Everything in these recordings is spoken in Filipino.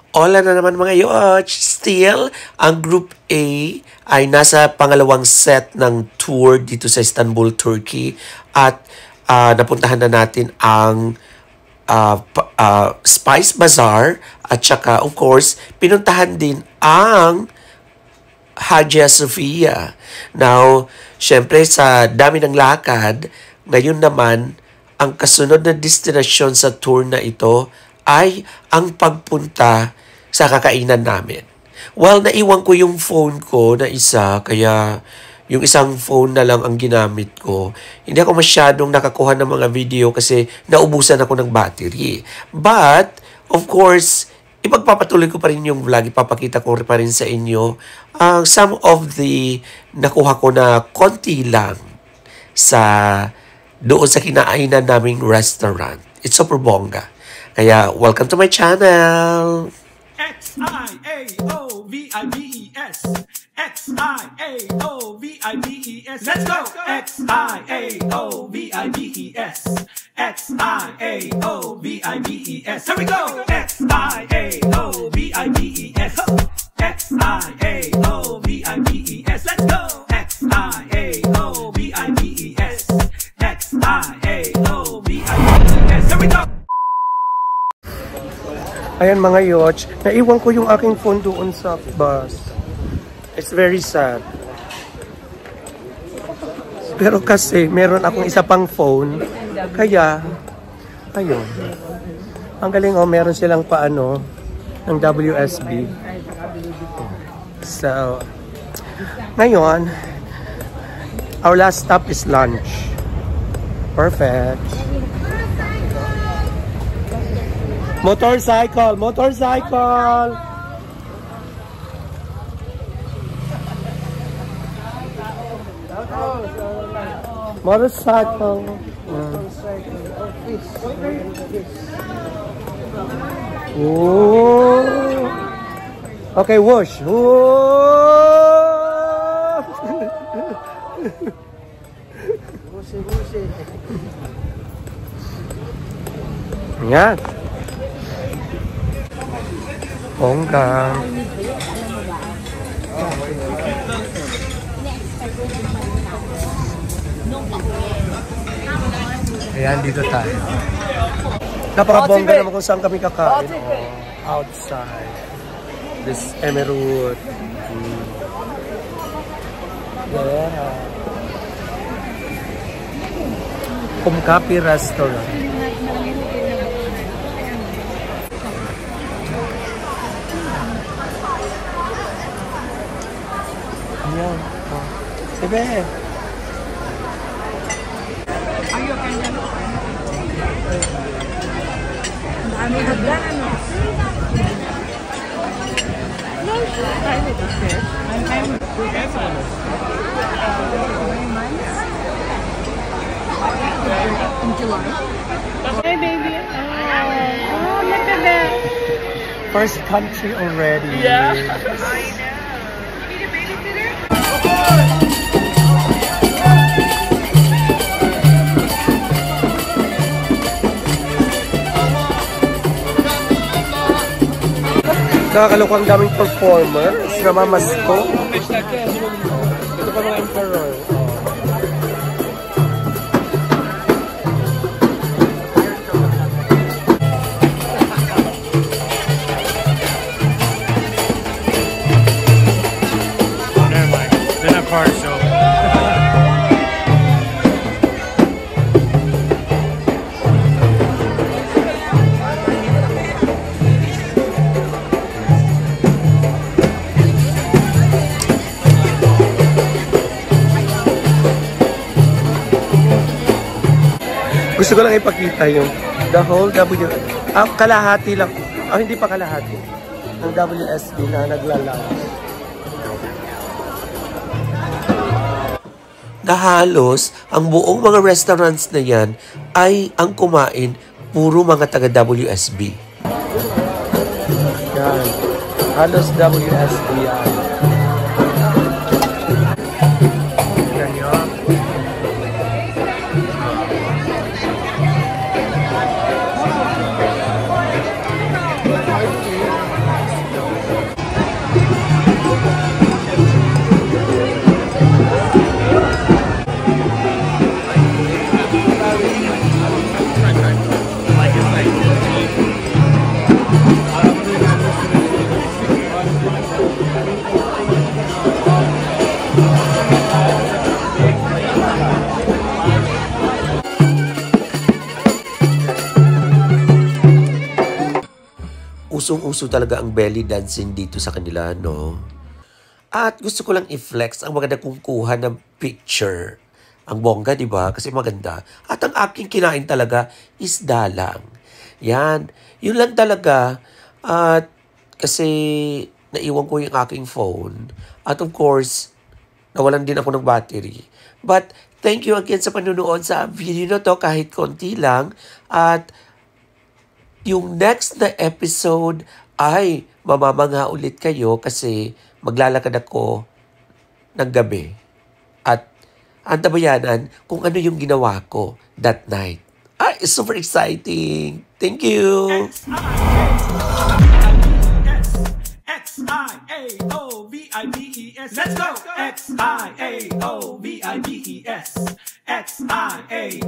Hola na naman mga yoch! Still, ang Group A ay nasa pangalawang set ng tour dito sa Istanbul, Turkey. At napuntahan na natin ang Spice Bazaar. At saka, of course, pinuntahan din ang Hagia Sophia. Now, syempre sa dami ng lakad, ngayon naman, ang kasunod na destinasyon sa tour na ito ay ang pagpunta sa kakainan namin. Well, naiwan ko yung phone ko na isa, kaya yung isang phone na lang ang ginamit ko. Hindi ako masyadong nakakuha ng mga video kasi naubusan ako ng battery. But, of course, ipagpapatuloy ko pa rin yung vlog. Ipapakita ko pa rin sa inyo some of the nakuha ko na konti lang doon sa kinainan naming restaurant. It's super bongga. Kaya, welcome to my channel! X-I-A-O-V-I-B-E-S X-I-A-O-V-I-B-E-S Let's go! X-I-A-O-V-I-B-E-S X-I-A-O-V-I-B-E-S Here we go! X-I-A-O-V-I-B-E-S X-I-A-O-V-I-B-E-S Let's go! X-I-A-O-V-I-B-E-S X-I-A-O-V-I-B-E-S Here we go! Ayan mga yoch, naiwan ko yung aking phone doon sa bus. It's very sad. Pero kasi meron akong isa pang phone, kaya, ayun. Ang galing meron silang paano ng WSB. So, ngayon, our last stop is lunch. Perfect. Motorcycle! Motorcycle! Motorcycle! Oh! Okay, whoosh! Whoa! Yan! Bongga. Ayan, dito tayo. Napaka-bongga naman kung saan kami kakain. Outside. This Emerald. Yeah. Kumkapi Restaurant. Ayan. Sige. Ano hagdan ano? In July. Hey baby. Oh, look at that. First country already. Yeah. Nakakalukang daming performers na mamasko. Ito pa mga emperor. Never mind. They're not car show. Gusto ko lang ipakita yung the whole kalahati lang. Hindi pa kalahati. Ang WSB na naglalaro. Na halos, ang buong mga restaurants na yan ay ang kumain puro mga taga-WSB. Yan. Halos WSB yan. usong-uso talaga ang belly dancing dito sa kanila, no? At gusto ko lang i-flex ang maganda kong kuha ng picture. Ang bongga, di ba? Kasi maganda. At ang aking kinain talaga is dalang. Yan. Yun lang talaga. At kasi naiwan ko yung aking phone. At of course, nawalan din ako ng battery. But thank you again sa panunood sa video na to kahit konti lang. At yung next na episode ay mamamangha ulit kayo kasi maglalakad ako ng gabi. At antabayanan kung ano yung ginawa ko that night. It's super exciting. Thank you. X-I-A-O-V-I-D-E-S. Let's go. X-I-A-O-V-I-D-E-S. X-I-A-O-V-I-D-E-S.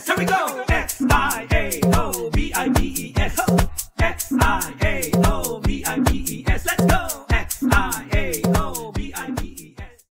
Here we go. X